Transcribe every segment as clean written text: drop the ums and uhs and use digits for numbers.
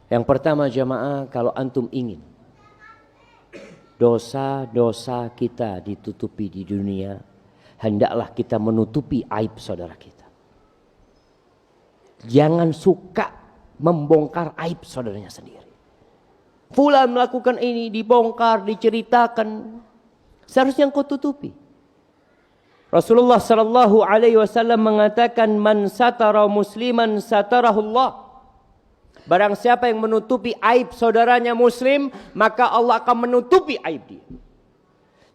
Yang pertama jamaah, kalau antum ingin dosa-dosa kita ditutupi di dunia, hendaklah kita menutupi aib saudara kita. Jangan suka membongkar aib saudaranya sendiri. Fulan melakukan ini, dibongkar, diceritakan. Seharusnya engkau tutupi. Rasulullah sallallahu alaihi wasallam mengatakan, man satara musliman satarahullah. Barang siapa yang menutupi aib saudaranya muslim, maka Allah akan menutupi aib dia.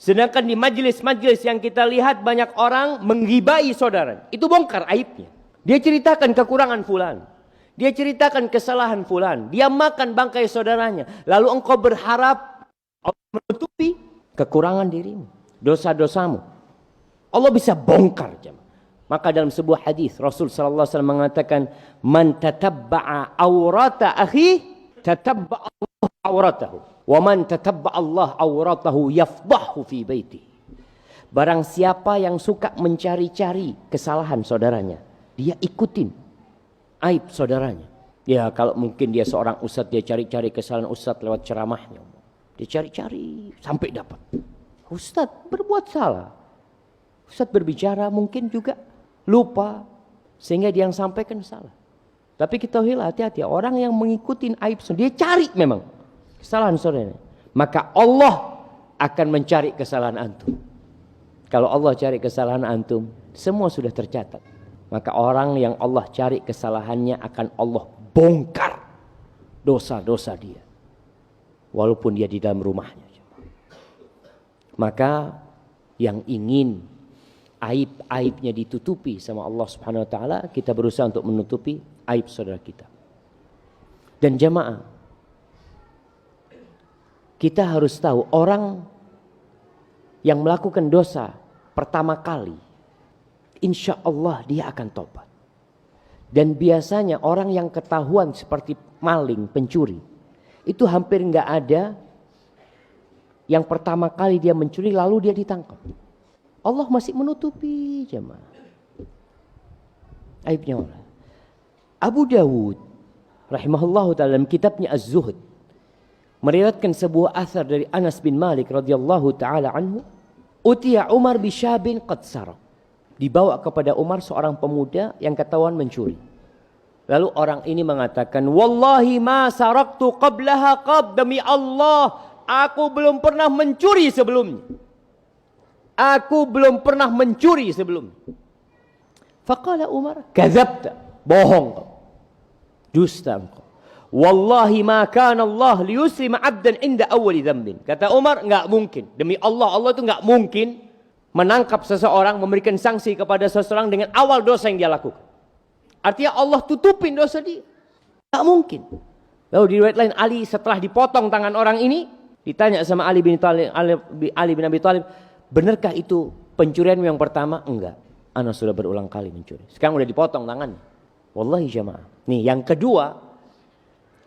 Sedangkan di majlis-majlis yang kita lihat, banyak orang menggibai saudara. Itu bongkar aibnya. Dia ceritakan kekurangan fulan. Dia ceritakan kesalahan fulan. Dia makan bangkai saudaranya. Lalu engkau berharap Allah menutupi kekurangan dirimu, dosa-dosamu. Allah bisa bongkar jemaah. Maka dalam sebuah hadis Rasul sallallahu alaihi wasallam mengatakan, man tatabba'a aurata akhi tatabba'a Allah auratahu, wa man tatabba'a Allah auratahu yafdahu fi baitihi. Barang siapa yang suka mencari-cari kesalahan saudaranya, dia ikutin aib saudaranya. Ya, kalau mungkin dia seorang ustadz, dia cari-cari kesalahan ustadz lewat ceramahnya. Dia cari-cari sampai dapat. Ustadz berbuat salah. Ustadz berbicara mungkin juga lupa, sehingga dia yang sampaikan salah. Tapi kita hati-hati, orang yang mengikuti aib dia cari memang kesalahan saudaranya, maka Allah akan mencari kesalahan antum. Kalau Allah cari kesalahan antum, semua sudah tercatat. Maka orang yang Allah cari kesalahannya akan Allah bongkar dosa-dosa dia, walaupun dia di dalam rumahnya. Maka yang ingin aib-aibnya ditutupi sama Allah Subhanahu wa taala, kita berusaha untuk menutupi aib saudara kita. Dan jamaah, kita harus tahu, orang yang melakukan dosa pertama kali, insya Allah dia akan tobat. Dan biasanya orang yang ketahuan seperti maling, pencuri, itu hampir nggak ada yang pertama kali dia mencuri lalu dia ditangkap. Allah masih menutupi jemaah aibnya orang. Abu Dawud rahimahullah dalam kitabnya Az-Zuhd meriwayatkan sebuah athar dari Anas bin Malik radhiyallahu taala anhu, utiya Umar bi syabin qad saraq. Dibawa kepada Umar seorang pemuda yang ketahuan mencuri. Lalu orang ini mengatakan, wallahi ma saraktu qablaha qad, demi Allah aku belum pernah mencuri sebelumnya. Aku belum pernah mencuri sebelumnya. Faqala Umar, kadzabta, bohong kau, dusta engkau. Wallahi ma kana Allah liyuslima 'abdan 'inda awwali dzambin. Kata Umar, enggak mungkin. Demi Allah, Allah itu enggak mungkin menangkap seseorang, memberikan sanksi kepada seseorang dengan awal dosa yang dia lakukan. Artinya Allah tutupin dosa dia. Enggak mungkin. Lalu di riwayat lain, Ali setelah dipotong tangan orang ini, ditanya sama Ali bin Abi Thalib, benarkah itu pencurianmu yang pertama? Enggak. Ana sudah berulang kali mencuri. Sekarang udah dipotong tangan. Wallahi jamaah. Nih yang kedua,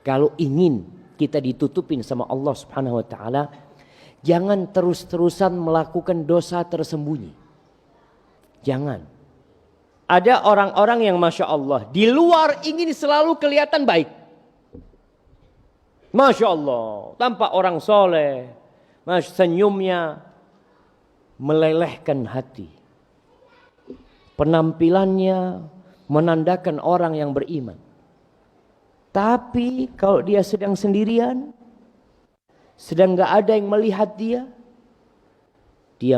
kalau ingin kita ditutupin sama Allah Subhanahu wa taala, jangan terus-terusan melakukan dosa tersembunyi. Jangan. Ada orang-orang yang Masya Allah, di luar ingin selalu kelihatan baik. Masya Allah, tampak orang soleh, senyumnya melelehkan hati. Penampilannya menandakan orang yang beriman. Tapi kalau dia sedang sendirian, sedang gak ada yang melihat dia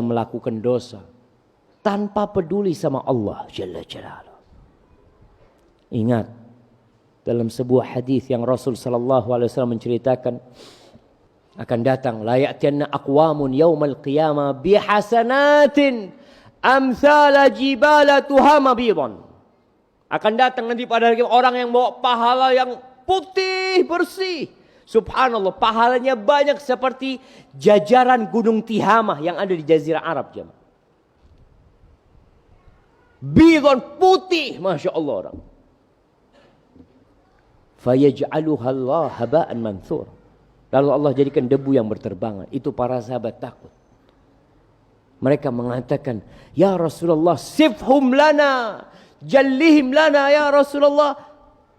melakukan dosa tanpa peduli sama Allah Jalla Jalaluh. Ingat, dalam sebuah hadis yang Rasul sallallahu alaihi wasallam menceritakan, akan datang la ya'tiyanna aqwamun yaumal qiyamah bihasanatin amsala jibala tuhama bidan. Akan datang nanti pada hari orang yang bawa pahala yang putih bersih. Subhanallah, pahalanya banyak seperti jajaran gunung Tihamah yang ada di Jazirah Arab jemaah. Bidan putih, Masya Allah orang. Fayaj'aluha Allah haba'an manthur. Lalu Allah jadikan debu yang berterbangan. Itu para sahabat takut. Mereka mengatakan, ya Rasulullah, sifhum lana, jallihim lana ya Rasulullah.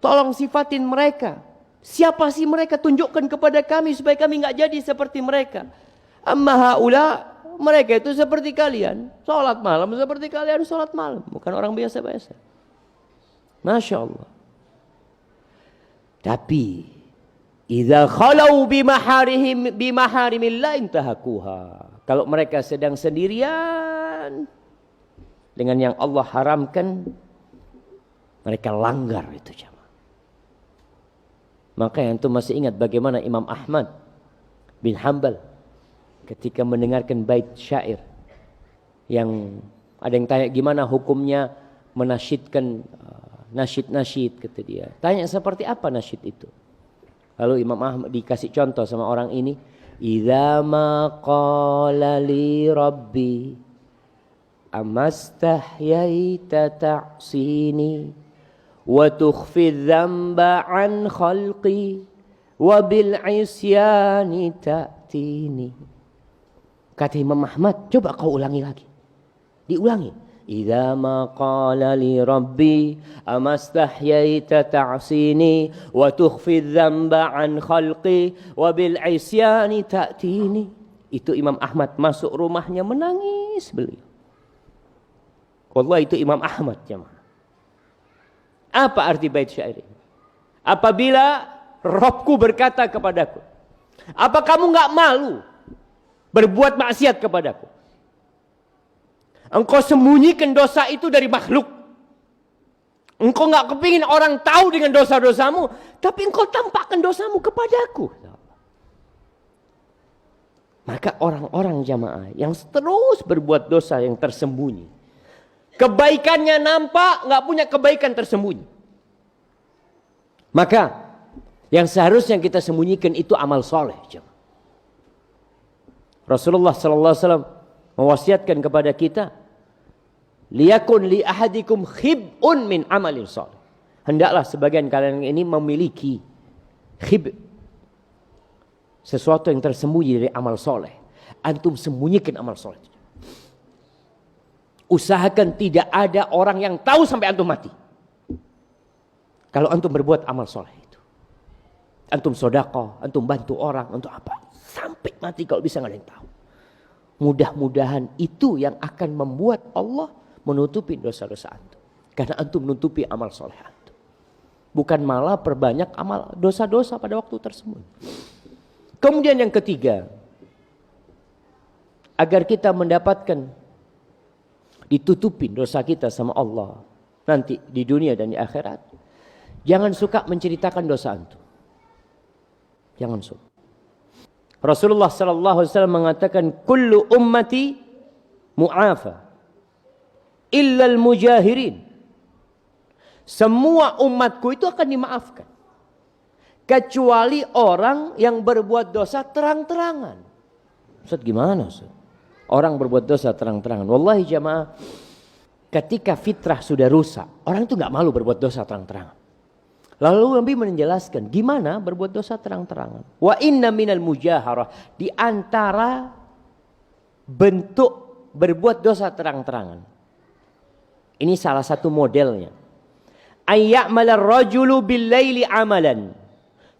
Tolong sifatin mereka. Siapa sih mereka? Tunjukkan kepada kami supaya kami nggak jadi seperti mereka. Amma haula, mereka itu seperti kalian. Sholat malam seperti kalian sholat malam. Bukan orang biasa-biasa. Masya Allah. Tapi idza khalau bimaharimillah intahakuha. Kalau mereka sedang sendirian dengan yang Allah haramkan, mereka langgar itu jamaah. Maka yang itu masih ingat bagaimana Imam Ahmad bin Hanbal ketika mendengarkan bait syair yang ada yang tanya gimana hukumnya menasyidkan nasyid-nasyid, kata dia. Tanya seperti apa nasyid itu. Lalu Imam Ahmad dikasih contoh sama orang ini. Idza ma qala li rabbi amastahyaita ta'sini wa tukhfi dzamba an khalqi wa bil isyani ta'tini. Kata Imam Ahmad, coba kau ulangi lagi. Diulangi. Idza ma qala li rabbi amastahyaita ta'sini wa tukhfi dzamba an khalqi wa bil isyani ta'tini. Itu Imam Ahmad masuk rumahnya menangis beliau. Wallahi itu Imam Ahmad jemaah. Apa arti bait syair ini? Apabila Rabbku berkata kepadaku, apa kamu enggak malu berbuat maksiat kepadaku? Engkau sembunyikan dosa itu dari makhluk. Engkau enggak kepingin orang tahu dengan dosa-dosamu, tapi engkau tampakkan dosamu kepadaku. Maka orang-orang jamaah yang terus berbuat dosa yang tersembunyi, kebaikannya nampak, enggak punya kebaikan tersembunyi. Maka yang seharusnya kita sembunyikan itu amal soleh. Rasulullah sallallahu alaihi wasallam mewasiatkan kepada kita, liyakun li ahadikum khib'un min amalin soleh. Hendaklah sebagian kalian ini memiliki khib, sesuatu yang tersembunyi dari amal soleh. Antum sembunyikan amal soleh. Usahakan tidak ada orang yang tahu sampai antum mati. Kalau antum berbuat amal soleh itu, antum sedekah, antum bantu orang, untuk apa? Sampai mati kalau bisa nggak ada yang tahu. Mudah-mudahan itu yang akan membuat Allah menutupi dosa-dosa antum. Karena antum menutupi amal soleh antum. Bukan malah perbanyak amal dosa-dosa pada waktu tersebut. Kemudian yang ketiga, agar kita mendapatkan ditutupin dosa kita sama Allah nanti di dunia dan di akhirat, jangan suka menceritakan dosa antum. Jangan suka. Rasulullah sallallahu alaihi wasallam mengatakan, kullu ummati mu'afa illa al-mujahirin. Semua umatku itu akan dimaafkan kecuali orang yang berbuat dosa terang-terangan. Ustaz gimana Ustaz? Orang berbuat dosa terang-terangan. Wallahi jamaah, ketika fitrah sudah rusak, orang itu enggak malu berbuat dosa terang-terangan. Lalu Nabi menjelaskan gimana berbuat dosa terang-terangan. Wa inna minal mujaharah, di antara bentuk berbuat dosa terang-terangan. Ini salah satu modelnya. Ayya'mala ar-rajulu bil-laili amalan,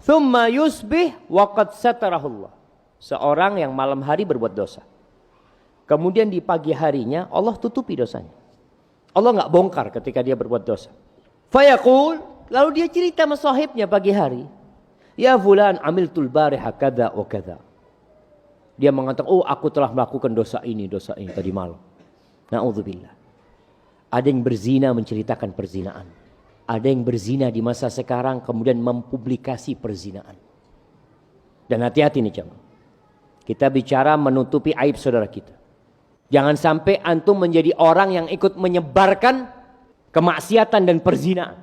thumma yusbih wa qad satarahullah. Seorang yang malam hari berbuat dosa, kemudian di pagi harinya Allah tutupi dosanya. Allah enggak bongkar ketika dia berbuat dosa. Fayaqul, lalu dia cerita sama sahibnya pagi hari, ya fulan amiltul bariha kadza wa kadza. Dia mengatakan, oh aku telah melakukan dosa ini tadi malam. Na'udzubillah. Ada yang berzina menceritakan perzinaan. Ada yang berzina di masa sekarang kemudian mempublikasi perzinaan. Dan hati-hati nih jemaah. Kita bicara menutupi aib saudara kita. Jangan sampai antum menjadi orang yang ikut menyebarkan kemaksiatan dan perzinaan.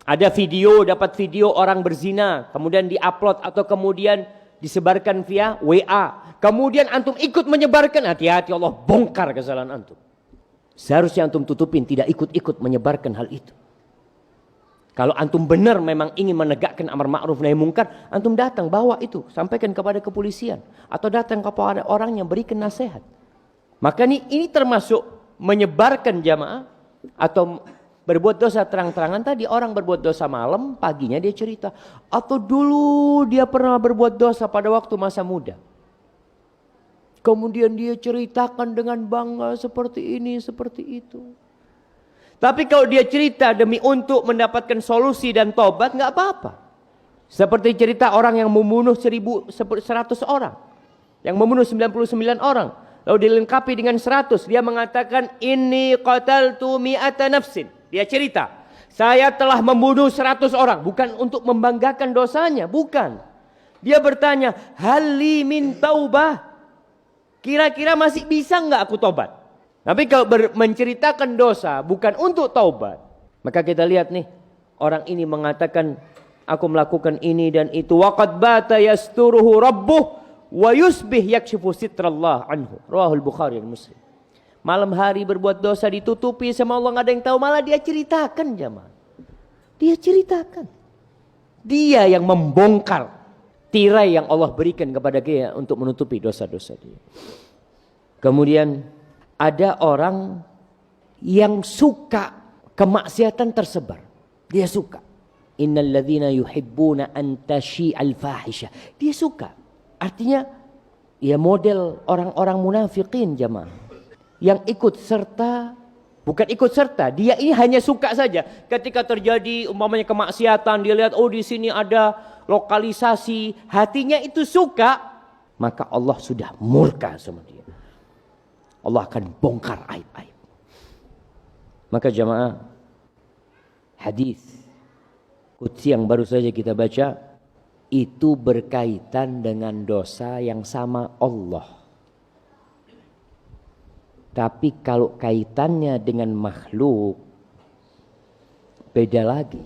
Ada video, dapat video orang berzina, kemudian diupload atau kemudian disebarkan via WA. Kemudian antum ikut menyebarkan, hati-hati Allah bongkar kesalahan antum. Seharusnya antum tutupin, tidak ikut-ikut menyebarkan hal itu. Kalau antum benar memang ingin menegakkan amar ma'ruf nahi munkar, antum datang bawa itu, sampaikan kepada kepolisian atau datang kepada orang yang berikan nasihat. Maka ini termasuk menyebarkan jamaah atau Berbuat dosa terang-terangan tadi, orang berbuat dosa malam, paginya dia cerita. Atau dulu dia pernah berbuat dosa pada waktu masa muda. Kemudian dia ceritakan dengan bangga seperti ini, seperti itu. Tapi kalau dia cerita demi untuk mendapatkan solusi dan tobat, nggak apa-apa. Seperti cerita orang yang membunuh 100 orang. Yang membunuh 99 orang. Lalu dilengkapi dengan 100. Dia mengatakan, Inni qataltu mi'ata nafsin. Dia cerita, saya telah membunuh 100 orang. Bukan untuk membanggakan dosanya, bukan. Dia bertanya, hali min taubah. Kira-kira masih bisa nggak aku tobat? Tapi kalau menceritakan dosa bukan untuk taubat, maka kita lihat nih, orang ini mengatakan, aku melakukan ini dan itu. Waqad bata yasturuhu rabbuh wa yusbih yakshifu sitrallah anhu. Rawahul Bukhari dan Muslim. Malam hari berbuat dosa ditutupi sama Allah, nggak ada yang tahu, malah dia ceritakan jamaah. Dia ceritakan. Dia yang membongkar tirai yang Allah berikan kepada dia untuk menutupi dosa-dosa dia. Kemudian ada orang yang suka kemaksiatan tersebar. Dia suka. Innal ladzina yuhibbuna an tashi'al fahisha. Dia suka. Artinya ya model orang-orang munafikin jamaah. Yang ikut serta, bukan ikut serta, dia ini hanya suka saja. Ketika terjadi umpamanya kemaksiatan, dia lihat oh di sini ada lokalisasi, hatinya itu suka, maka Allah sudah murka sama dia. Allah akan bongkar aib-aib. Maka jamaah, hadis qudsi yang baru saja kita baca itu berkaitan dengan dosa yang sama Allah. Tapi kalau kaitannya dengan makhluk beda lagi.